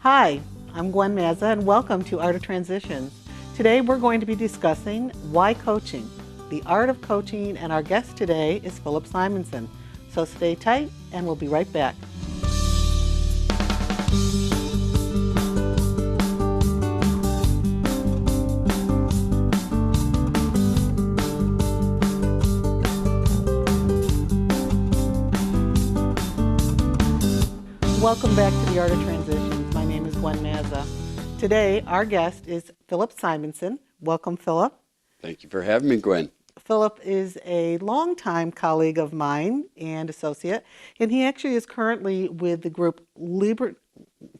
Hi, I'm Gwen Mazza and welcome to Art of Transitions. Today we're going to be discussing why coaching, the art of coaching, and our guest today is Philip Simonson. So stay tight and we'll be right back. Welcome back to the Art of Transitions. My name is Gwen Mazza. Today, our guest is Philip Simonson. Welcome, Philip. Thank you for having me, Gwen. Philip is a longtime colleague of mine and associate, and he actually is currently with the group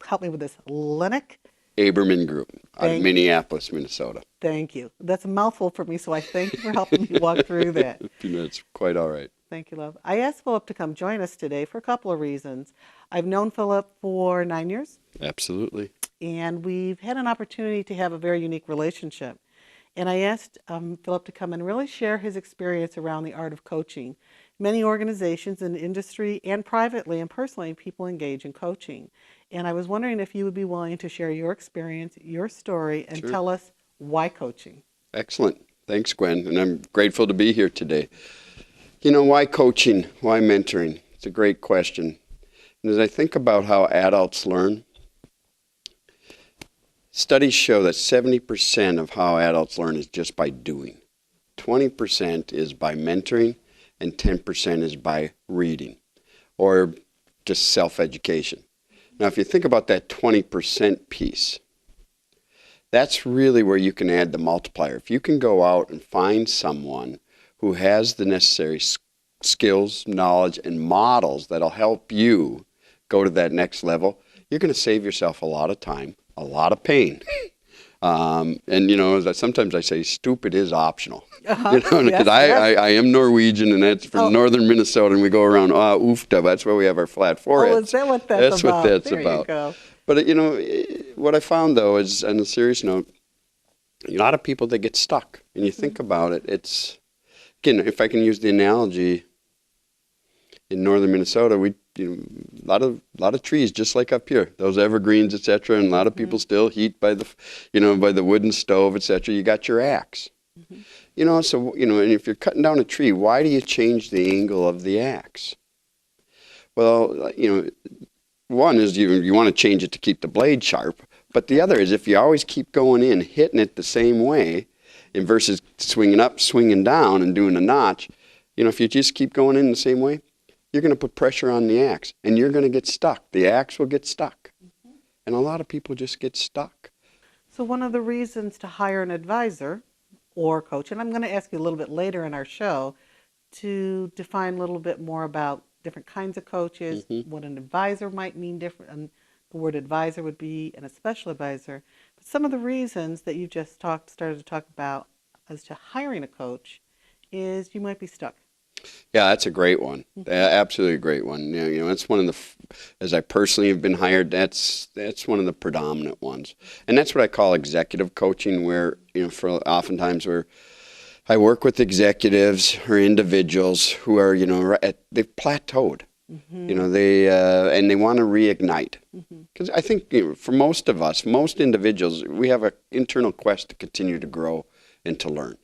help me with this, Lennox? Aberman Group out of Minneapolis, Minnesota. Thank you. That's a mouthful for me, so I thank you for helping me walk through that. That's quite all right. Thank you, love. I asked Philip to come join us today for a couple of reasons. I've known Philip for 9 years. Absolutely. And we've had an opportunity to have a very unique relationship. And I asked Philip to come and really share his experience around the art of coaching. Many organizations in the industry and privately and personally, people engage in coaching. And I was wondering if you would be willing to share your experience, your story, and tell us why coaching. Excellent. Thanks, Gwen. And I'm grateful to be here today. You know, why coaching? Why mentoring? It's a great question. And as I think about how adults learn, studies show that 70% of how adults learn is just by doing. 20% is by mentoring, and 10% is by reading or just self-education. Now, if you think about that 20% piece, that's really where you can add the multiplier. If you can go out and find someone who has the necessary skills, knowledge, and models that'll help you go to that next level, you're going to save yourself a lot of time, a lot of pain. And, you know, sometimes I say stupid is optional. You know, because I am Norwegian, and that's from northern Minnesota, and we go around, oofta, that's where we have our flat foreheads. Oh, is that what that's about? What that's there about. You go. But, you know, what I found, though, is, on a serious note, a lot of people, they get stuck. And you think about it, it's, again, if I can use the analogy, in northern Minnesota, we, you know, a lot of trees, just like up here, those evergreens, etc. And a lot of people still heat by the, you know, by the wooden stove, etc. You got your axe, you know. So, you know, and if you're cutting down a tree, why do you change the angle of the axe? Well, you know, one is you want to change it to keep the blade sharp, but the other is if you always keep going in, hitting it the same way, and versus swinging up, swinging down, and doing a notch, you know, if you just keep going in the same way, you're going to put pressure on the axe, and you're going to get stuck. The axe will get stuck. And a lot of people just get stuck. So one of the reasons to hire an advisor or coach, and I'm going to ask you a little bit later in our show to define a little bit more about different kinds of coaches, what an advisor might mean different, and the word advisor would be, and a special advisor. But some of the reasons that you just started to talk about as to hiring a coach is you might be stuck. Yeah, that's a great one. Absolutely a great one. You know, that's one of the, as I personally have been hired, that's one of the predominant ones. And that's what I call executive coaching, where, you know, for oftentimes where I work with executives or individuals who are, you know, they've plateaued. You know, and they want to reignite. Because I think, you know, for most of us, most individuals, we have an internal quest to continue to grow and to learn.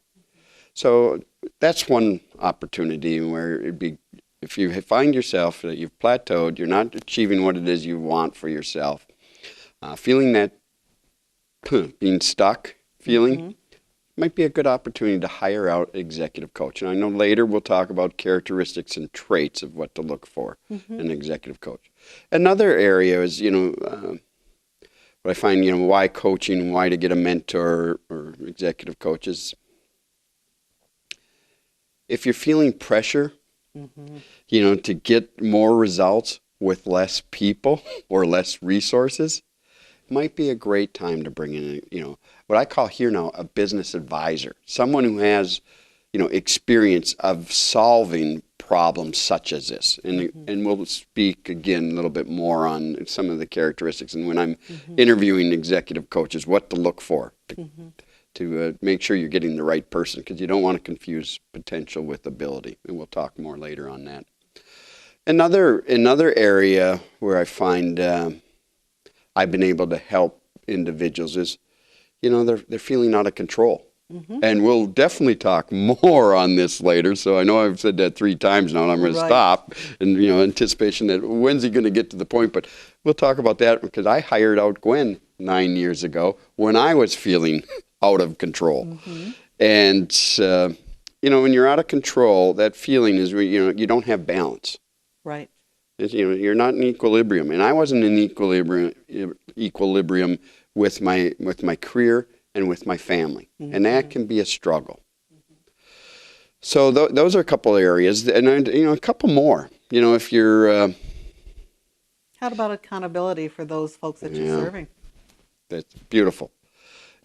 So that's one opportunity where it'd be, if you find yourself that you've plateaued, you're not achieving what it is you want for yourself, feeling that being stuck feeling, might be a good opportunity to hire out an executive coach. And I know later we'll talk about characteristics and traits of what to look for in an executive coach. Another area is, you know, what I find, you know, why coaching, why to get a mentor or executive coaches. If you're feeling pressure, you know, to get more results with less people or less resources, it might be a great time to bring in, you know, what I call here now a business advisor, someone who has, you know, experience of solving problems such as this. And we'll speak again a little bit more on some of the characteristics. And when I'm interviewing executive coaches, what to look for to make sure you're getting the right person, because you don't want to confuse potential with ability. And we'll talk more later on that. Another area where I find I've been able to help individuals is, they're feeling out of control. And we'll definitely talk more on this later. So I know I've said that 3 times now, and I'm going to stop in anticipation that when's he going to get to the point. But we'll talk about that because I hired out Gwen 9 years ago when I was feeling out of control. And, when you're out of control, that feeling is, you don't have balance. Right. You're not in equilibrium. And I wasn't in equilibrium with my career and with my family. And that can be a struggle. So those are a couple of areas, and a couple more. If you're How about accountability for those folks that you're serving? That's beautiful.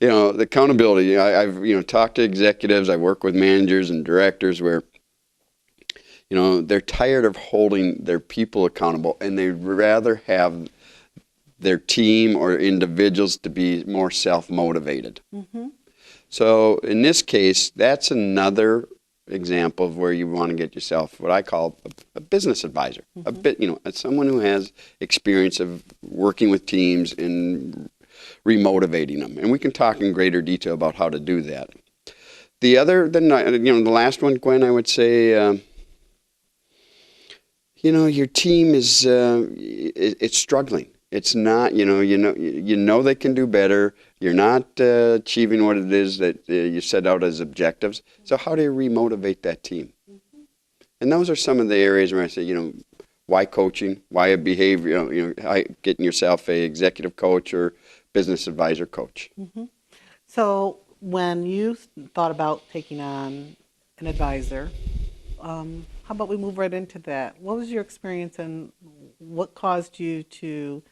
The accountability. I've talked to executives. I work with managers and directors where they're tired of holding their people accountable, and they'd rather have their team or individuals to be more self-motivated. So in this case, that's another example of where you want to get yourself what I call a business advisor, a bit, someone who has experience of working with teams and remotivating them. And we can talk in greater detail about how to do that. The last one, Gwen, I would say, your team is it's struggling. It's not, you know they can do better. You're not achieving what it is that you set out as objectives. So how do you remotivate that team? And those are some of the areas where I say, why coaching? Why a behavior? Getting yourself a executive coach or business advisor coach. So when you thought about taking on an advisor, how about we move right into that? What was your experience and what caused you to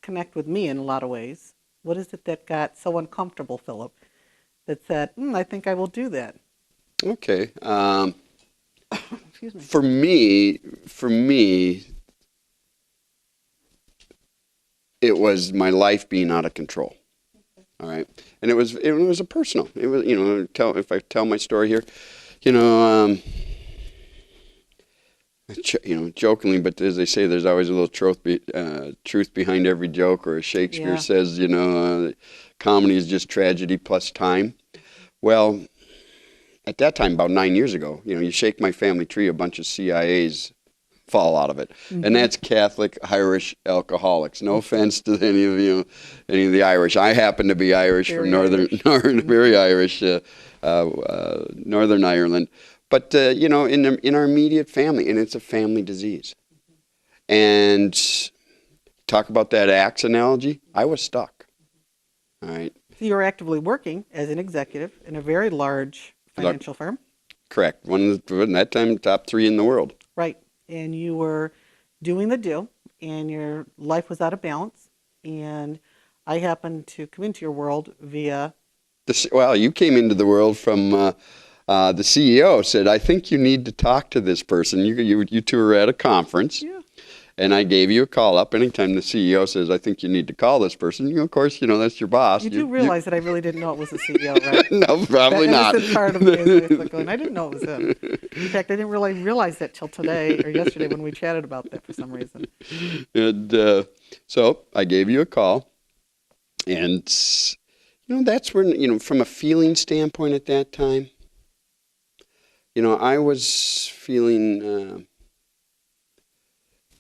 connect with me in a lot of ways? What is it that got so uncomfortable, Philip, that said, I think I will do that? Okay. Excuse me. For me, it was my life being out of control. All right, and it was a personal. It was if I tell my story here, jokingly, but as they say, there's always a little truth behind every joke, or as Shakespeare says, comedy is just tragedy plus time. Well, at that time, about 9 years ago, you shake my family tree, a bunch of CIAs fall out of it, and that's Catholic Irish alcoholics. No offense to any of the Irish. I happen to be Irish from very Irish, Northern Ireland. But in our immediate family, and it's a family disease. And talk about that axe analogy. I was stuck. All right. So you were actively working as an executive in a very large financial firm. Correct. One of the, at that time, top 3 in the world. Right. And you were doing the deal, and your life was out of balance. And I happened to come into your world via. You came into the world from. The CEO said, "I think you need to talk to this person." You two were at a conference, and I gave you a call up. Anytime the CEO says, "I think you need to call this person," of course, that's your boss. You do realize that I really didn't know it was the CEO, right? No, probably not. That part of me is like going, I didn't know it was him. In fact, I didn't really realize that till today or yesterday when we chatted about that for some reason. And so I gave you a call, and that's when from a feeling standpoint at that time. I was feeling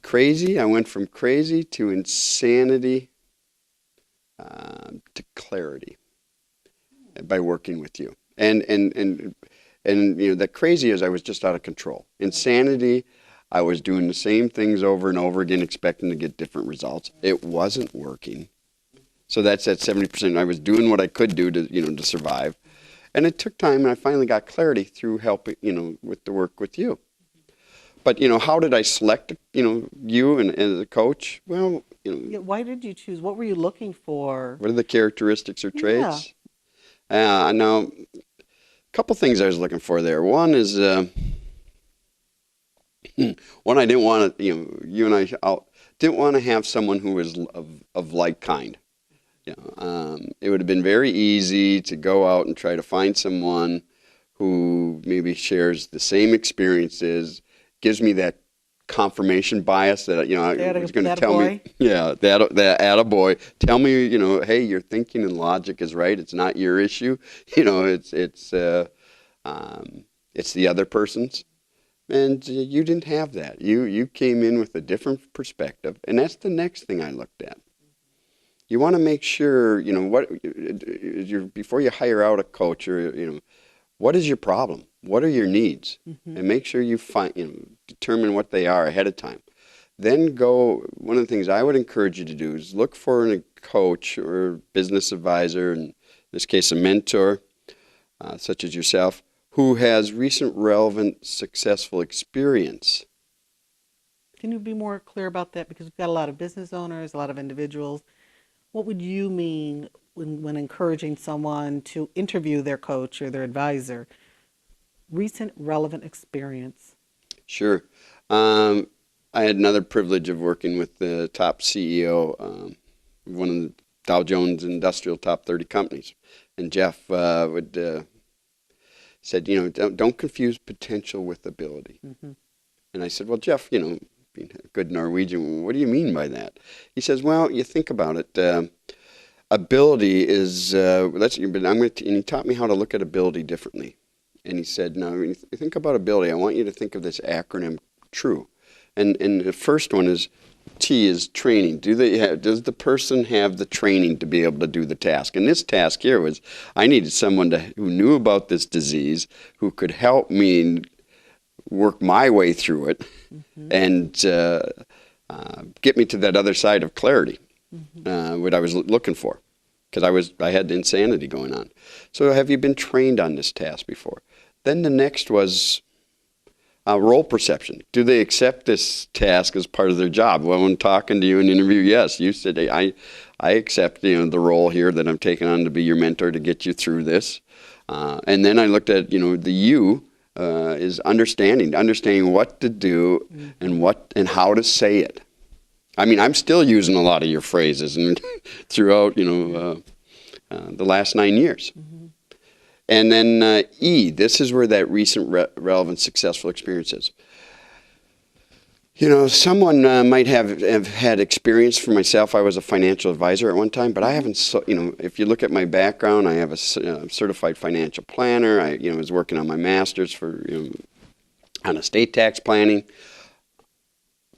crazy. I went from crazy to insanity to clarity by working with you. And the crazy is I was just out of control. Insanity, I was doing the same things over and over again, expecting to get different results. It wasn't working. So that's at 70%. I was doing what I could do to survive. And it took time, and I finally got clarity through helping, with the work with you. But, how did I select, you and as a coach? Well, why did you choose? What were you looking for? What are the characteristics or traits? Now, a couple things I was looking for there. One is, I didn't want to, you and I didn't want to have someone who was of like kind. It would have been very easy to go out and try to find someone who maybe shares the same experiences, gives me that confirmation bias that was going to That tell me, boy. yeah, that attaboy, tell me, hey, your thinking and logic is right. It's not your issue. It's the other person's. And you didn't have that. You came in with a different perspective, and that's the next thing I looked at. You want to make sure, before you hire out a coach, or what is your problem? What are your needs? Mm-hmm. And make sure you determine what they are ahead of time. Then go. One of the things I would encourage you to do is look for a coach or business advisor, in this case, a mentor, such as yourself, who has recent, relevant, successful experience. Can you be more clear about that? Because we've got a lot of business owners, a lot of individuals. What would you mean when encouraging someone to interview their coach or their advisor? Recent, relevant experience. Sure. I had another privilege of working with the top CEO, one of the Dow Jones Industrial Top 30 companies. And Jeff said, don't confuse potential with ability. Mm-hmm. And I said, well, Jeff, being a good Norwegian, what do you mean by that? He says, well, you think about it. Ability is, and he taught me how to look at ability differently. And he said, no, when you think about ability, I want you to think of this acronym TRUE. And the first one is, T is training. Does the person have the training to be able to do the task? And this task here was, I needed someone who knew about this disease, who could help me work my way through it, mm-hmm. and get me to that other side of clarity, mm-hmm. What I was looking for, because I had insanity going on. So have you been trained on this task before? Then the next was role perception. Do they accept this task as part of their job? Well, when talking to you in an interview, yes, you said, I accept the role here that I'm taking on to be your mentor to get you through this. And then I looked at, the you is understanding what to do, mm-hmm. and how to say it. I mean, I'm still using a lot of your phrases and throughout, the last 9 years. Mm-hmm. And then E, this is where that recent, relevant, successful experience is. Someone might have had experience. For myself, I was a financial advisor at one time, but I haven't, if you look at my background, I have a certified financial planner. I, was working on my master's on estate tax planning.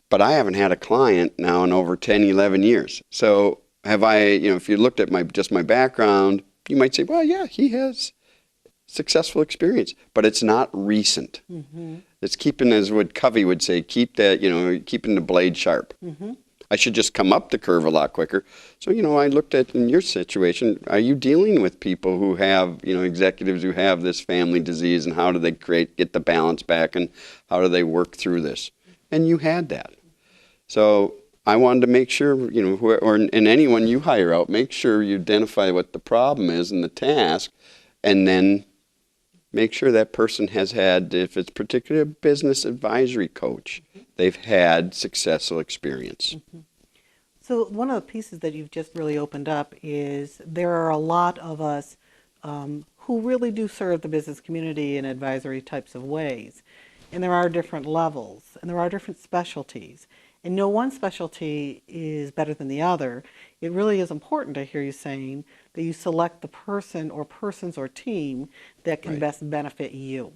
But I haven't had a client now in over 10, 11 years. So have I, if you looked at my background, you might say, well, yeah, he has successful experience, but it's not recent. Mm-hmm. It's keeping, as what Covey would say, keeping the blade sharp. Mm-hmm. I should just come up the curve a lot quicker. So, I looked at, in your situation, are you dealing with people who have, executives who have this family disease, and how do they get the balance back, and how do they work through this? And you had that. So I wanted to make sure, and anyone you hire out, make sure you identify what the problem is and the task, and then make sure that person has had, if it's particularly a business advisory coach, mm-hmm. they've had successful experience. Mm-hmm. So one of the pieces that you've just really opened up is there are a lot of us who really do serve the business community in advisory types of ways. And there are different levels, and there are different specialties. And no one specialty is better than the other. It really is important to hear you saying that you select the person or persons or team that can best benefit you.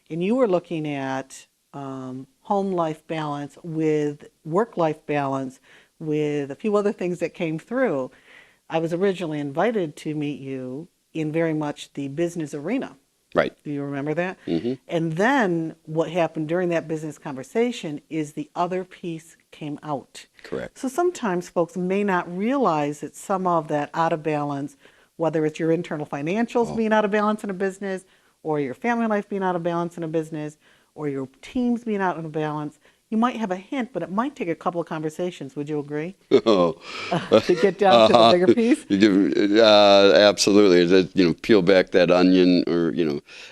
And you were looking at home life balance with work life balance with a few other things that came through. I was originally invited to meet you in very much the business arena. Right. Do you remember that? Mm-hmm. And then what happened during that business conversation is the other piece came out. Correct. So sometimes folks may not realize that some of that out of balance, whether it's your internal financials being out of balance in a business, or your family life being out of balance in a business, or your teams being out of balance, you might have a hint, but it might take a couple of conversations. Would you agree? To get down to the bigger piece? Absolutely. Peel back that onion,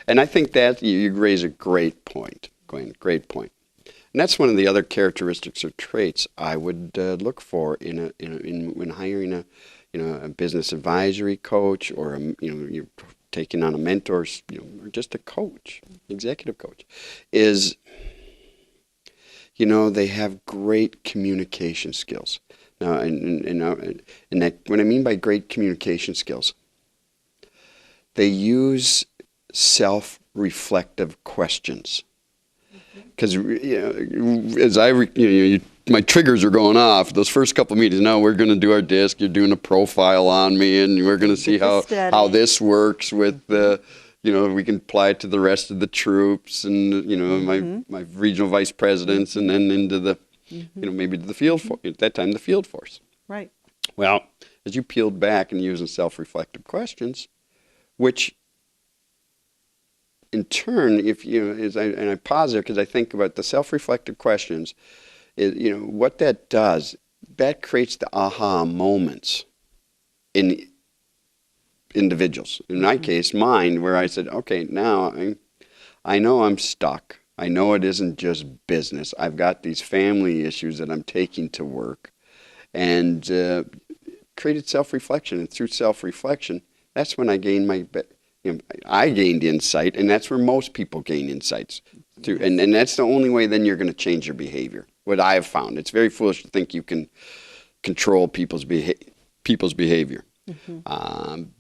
and I think that you raise a great point, Gwen, great point. And that's one of the other characteristics or traits I would look for when hiring a business advisory coach, or you're taking on a mentor, or just a coach, executive coach, is they have great communication skills. Now, and that, what I mean by great communication skills, they use self-reflective questions. Because as my triggers are going off. Those first couple of meetings, now we're going to do our disc. You're doing a profile on me, and we're going to see how this works with the. We can apply it to the rest of the troops and, my regional vice presidents and then into the, maybe to the field force, at that time, the field force. Right. Well, as you peeled back and using self-reflective questions, which in turn, and I pause there because I think about the self-reflective questions, what that does, that creates the aha moments in individuals. In my case, mine, where I said, okay, now I know I'm stuck. I know it isn't just business. I've got these family issues that I'm taking to work, and created self-reflection. And through self-reflection, that's when I gained I gained insight, and that's where most people gain insights. And that's the only way then you're going to change your behavior. What I have found, it's very foolish to think you can control people's behavior.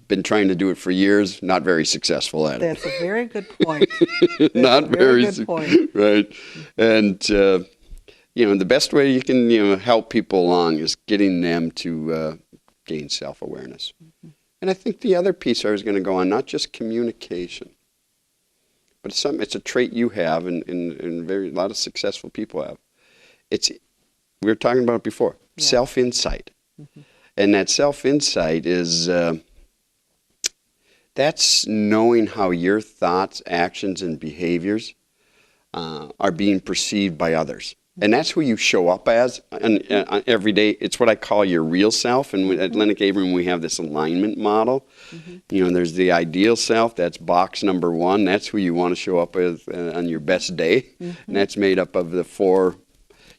Been trying to do it for years, not very successful at it. That's a very good point. Not very good point. Right. And, the best way you can, help people along is getting them to gain self-awareness. And I think the other piece I was going to go on, not just communication, but it's a trait you have and a lot of successful people have. We were talking about it before, self-insight. And that self-insight is, that's knowing how your thoughts, actions, and behaviors are being perceived by others. And that's who you show up as every day. It's what I call your real self. And at Atlantic Abraham, we have this alignment model. There's the ideal self. That's box number 1. That's who you want to show up as on your best day. And that's made up of the 4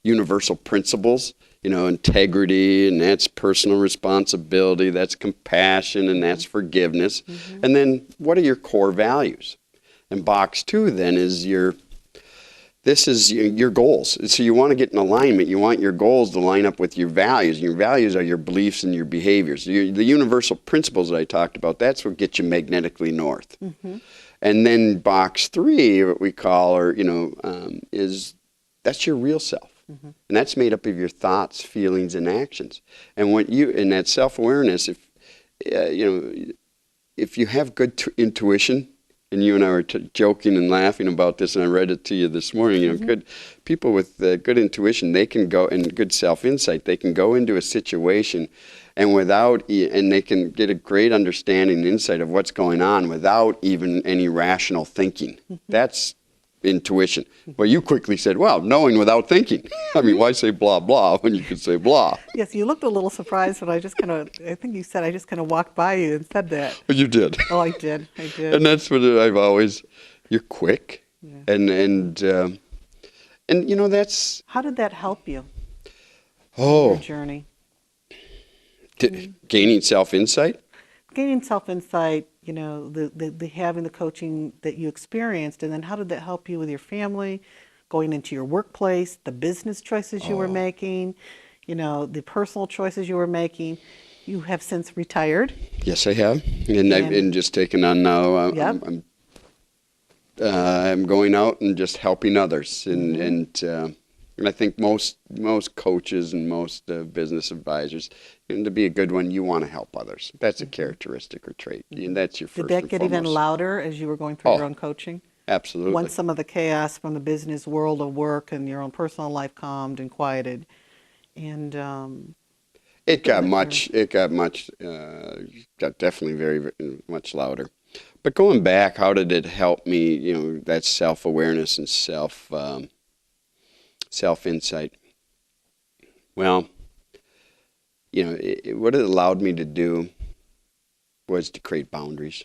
universal principles. Integrity, and that's personal responsibility, that's compassion, and that's forgiveness. And then what are your core values? And box 2 then is your goals. So you want to get in alignment. You want your goals to line up with your values. Your values are your beliefs and your behaviors. The universal principles that I talked about, that's what gets you magnetically north. And then box 3, what we call, is that's your real self. And that's made up of your thoughts, feelings, and actions. And in that self-awareness, if you have good intuition, and you and I were joking and laughing about this, and I read it to you this morning. Good people with good intuition, they can go, and good self-insight, they can go into a situation, and they can get a great understanding and insight of what's going on without even any rational thinking. That's intuition. Well, you quickly said, well, knowing without thinking. I mean, why say blah, blah when you could say blah? Yes, you looked a little surprised, but I think you said I just kind of walked by you and said that. Well, you did. Oh, I did. And that's what you're quick. Yeah. And that's... How did that help you? Your journey? Gaining self-insight? Gaining self-insight, the having the coaching that you experienced, and then how did that help you with your family, going into your workplace, the business choices you were making, the personal choices you were making? You have since retired. Yes, I have, and I've been just taken on now. I'm going out and just helping others, and I think most coaches and most business advisors, and to be a good one, you want to help others. That's a characteristic or trait, and that's your first. Did that get even louder as you were going through your own coaching? Absolutely. Once some of the chaos from the business world of work and your own personal life calmed and quieted, and it got definitely very, very much louder. But going back, how did it help me? That self-awareness and self-insight. Well, what it allowed me to do was to create boundaries.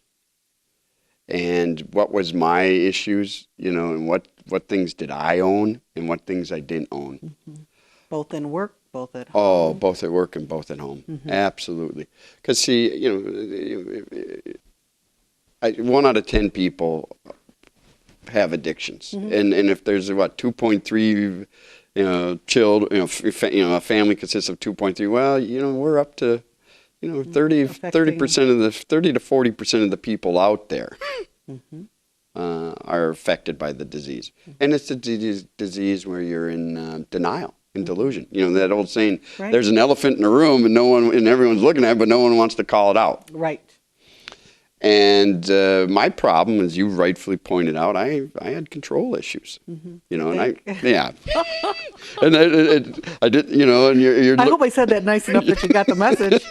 And what was my issues, and what things did I own and what things I didn't own. Both in work, both at home. Oh, both at work and both at home. Absolutely. Because, see, 1 out of 10 people have addictions. And if there's 2.3 a family consists of 2.3. Well, we're up to, 30 to 40% of the people out there are affected by the disease. And it's a disease where you're in denial, in delusion. That old saying, Right. there's an elephant in the room and everyone's looking at it, but no one wants to call it out. Right. And my problem, as you rightfully pointed out, I had control issues. And yeah, and I did, and you're I hope I said that nice enough that you got the message.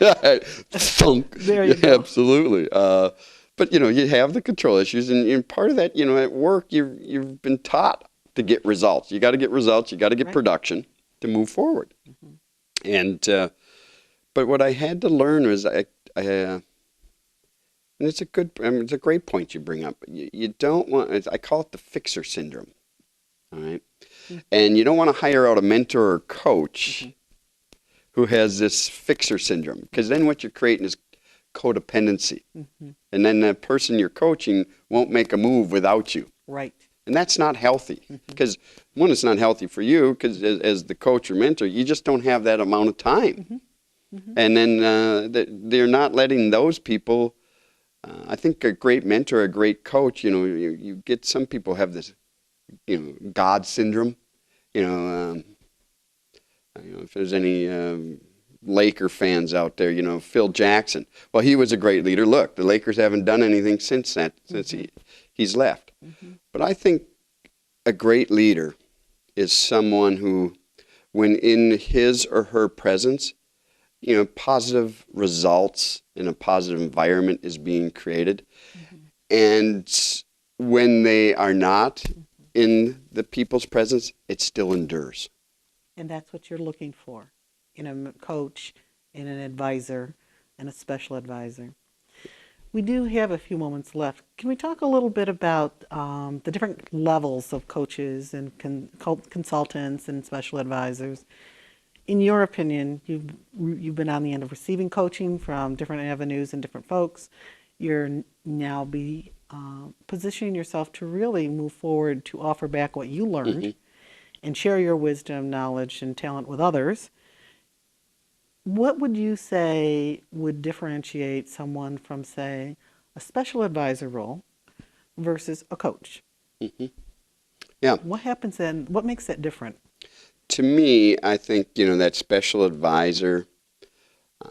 Thunk. There you go. Absolutely. But you have the control issues, and part of that, at work, you've been taught to get results. You got to get results. You got to get production to move forward. And but what I had to learn was and it's a great point you bring up. You don't want, I call it the fixer syndrome, all right? And you don't want to hire out a mentor or coach who has this fixer syndrome, because then what you're creating is codependency. And then the person you're coaching won't make a move without you. Right. And that's not healthy, because one, it's not healthy for you, because as the coach or mentor, you just don't have that amount of time. And then they're not letting those people. I think a great mentor, a great coach, you get, some people have this, God syndrome. If there's any Laker fans out there, Phil Jackson. Well, he was a great leader. Look, the Lakers haven't done anything since he's left. But I think a great leader is someone who, when in his or her presence, positive results in a positive environment is being created. And when they are not in the people's presence, it still endures. And that's what you're looking for in a coach, in an advisor, and a special advisor. We do have a few moments left. Can we talk a little bit about the different levels of coaches and consultants and special advisors? In your opinion, you've been on the end of receiving coaching from different avenues and different folks. You're now positioning yourself to really move forward to offer back what you learned and share your wisdom, knowledge, and talent with others. What would you say would differentiate someone from, say, a special advisor role versus a coach? Yeah. What happens then? What makes that different? To me, I think, that special advisor,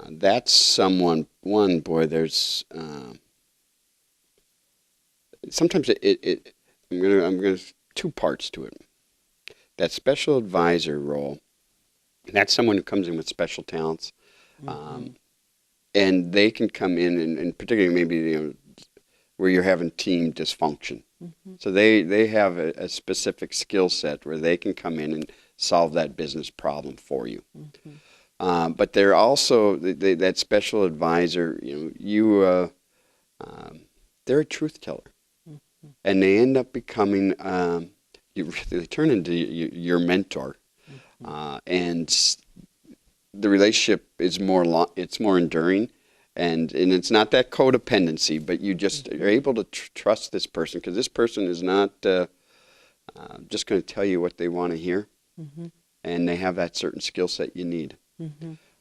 that's someone, there's, sometimes I'm going to, two parts to it. That special advisor role, that's someone who comes in with special talents, and they can come in and particularly maybe, where you're having team dysfunction. So they have a specific skill set where they can come in and solve that business problem for you. But they're also, that special advisor, they're a truth teller. And they end up becoming, they turn into your mentor. And the relationship is it's more enduring. And it's not that codependency, but you just are able to trust this person, because this person is not just going to tell you what they want to hear. And they have that certain skill set you need.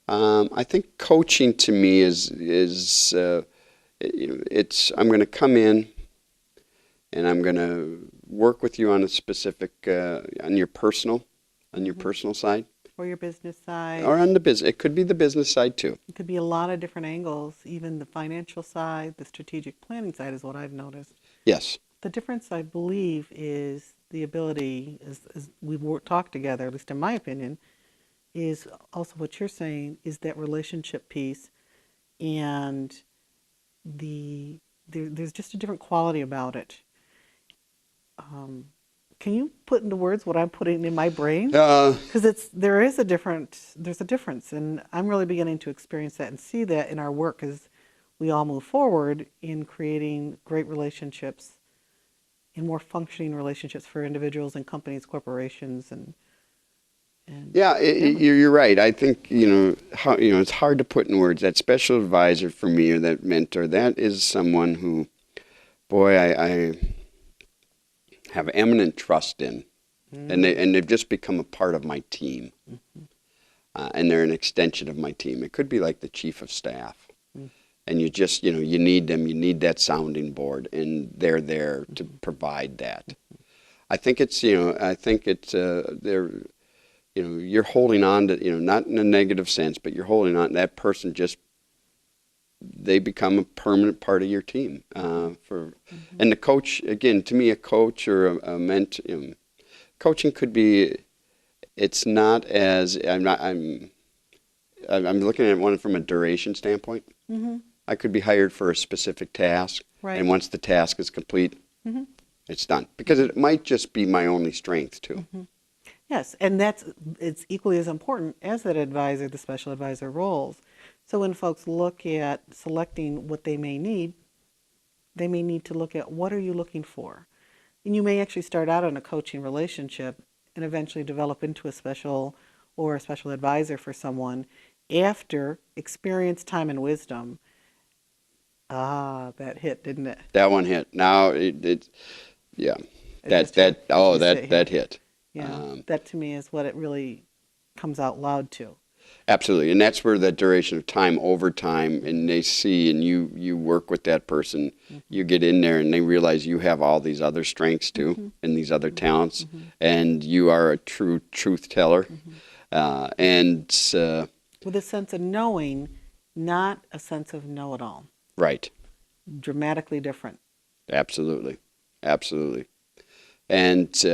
I think coaching to me is I'm going to come in and I'm going to work with you on a specific on your personal side, Or your business side. or on the business. It could be the business side too. It could be a lot of different angles, even the financial side, the strategic planning side is what I've noticed. Yes. The difference, I believe, is the ability, as we've talked together, at least in my opinion, is also what you're saying, is that relationship piece. And there's just a different quality about it. Can you put into words what I'm putting in my brain? Because there's a difference, and I'm really beginning to experience that and see that in our work as we all move forward in creating great relationships, in more functioning relationships for individuals and companies, corporations, and yeah, you're right. I think it's hard to put in words. That special advisor for me, or that mentor, that is someone who, boy, I have eminent trust in. and they've just become a part of my team, and they're an extension of my team. It could be like the chief of staff, and you just you need them. You need that sounding board, and they're there to provide that. I think it's they're you're holding on to not in a negative sense, but you're holding on. That person they become a permanent part of your team. And the coach, again, to me, a coach or a mentor, coaching could be. It's not as I'm looking at one from a duration standpoint. I could be hired for a specific task, Right. and once the task is complete, it's done, because it might just be my only strength too. Yes, and it's equally as important as that advisor, the special advisor roles. So when folks look at selecting what they may need to look at what are you looking for. And you may actually start out in a coaching relationship and eventually develop into a special advisor for someone after experience, time, and wisdom. That hit, didn't it? That one hit. Now yeah. That hit. Yeah, that to me is what it really comes out loud to. Absolutely, and that's where that duration of time over time, and they see, and you work with that person, you get in there, and they realize you have all these other strengths too, and these other talents, and you are a true truth teller, and With a sense of knowing, not a sense of know-it-all. right, Dramatically different. absolutely, and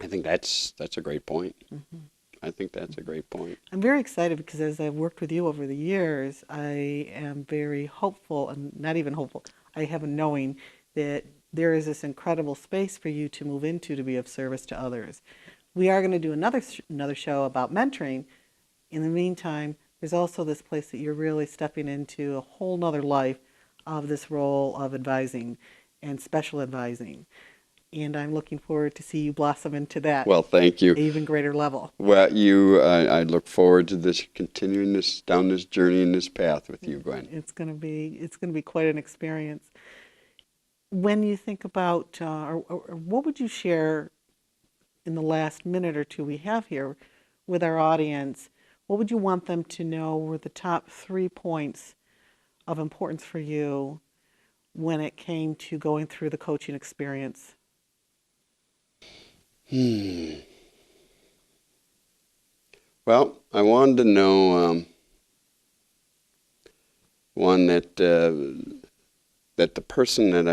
I think that's a great point. I think that's a great point. I'm very excited because as I've worked with you over the years, I am very hopeful, and not even hopeful, I have a knowing that there is this incredible space for you to move into to be of service to others. We are going to do another show about mentoring. In the meantime, there's also this place that you're really stepping into a whole nother life of this role of advising and special advising. And I'm looking forward to see you blossom into that. Well, thank you. Even greater level. Well, I look forward to continuing down this journey and this path with you, Gwen. It's going to be quite an experience. When you think about, or what would you share in the last minute or two we have here with our audience? What would you want them to know were the top 3 points of importance for you when it came to going through the coaching experience? Well, I wanted to know one that the person that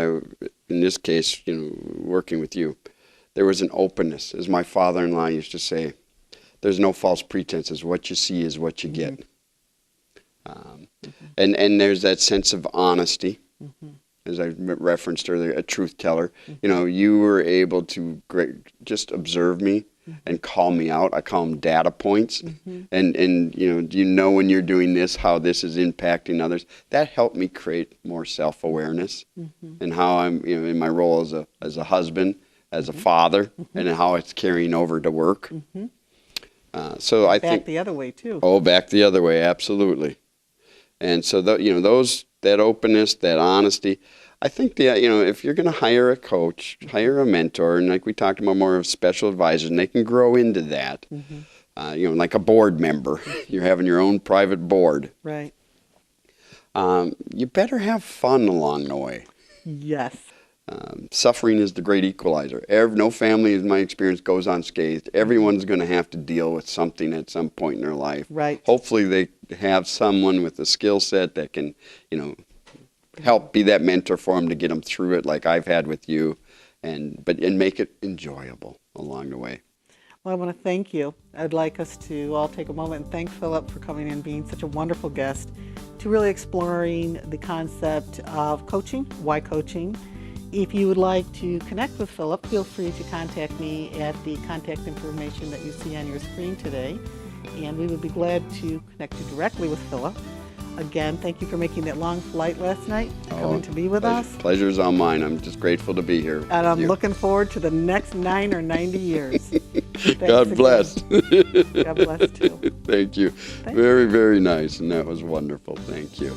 in this case, working with you, there was an openness. As my father-in-law used to say, there's no false pretenses. What you see is what you get. And there's that sense of honesty. As I referenced earlier, a truth teller. You were able to just observe me and call me out. I call them data points. And do you know when you're doing this, how this is impacting others? That helped me create more self-awareness and how I'm, in my role as a husband, as a father, and how it's carrying over to work. So I think back the other way too. Oh, back the other way, absolutely. And so that openness, that honesty. I think if you're going to hire a coach, hire a mentor, and like we talked about, more of special advisors, and they can grow into that. Like a board member, you're having your own private board. Right. You better have fun along the way. Yes. Suffering is the great equalizer. No family, in my experience, goes unscathed. Everyone's going to have to deal with something at some point in their life. Right. Hopefully they have someone with a skill set that can, help be that mentor for them to get them through it like I've had with you, and make it enjoyable along the way. Well, I want to thank you. I'd like us to all take a moment and thank Philip for coming in, being such a wonderful guest, to really exploring the concept of coaching, why coaching. If you would like to connect with Philip, feel free to contact me at the contact information that you see on your screen today, and we would be glad to connect you directly with Philip. Again, thank you for making that long flight last night, coming to be with us. Pleasure's all mine. I'm just grateful to be here. And I'm looking forward to the next 9 or 90 years. God bless. God bless too. Thank you. Very, very nice, and that was wonderful. Thank you.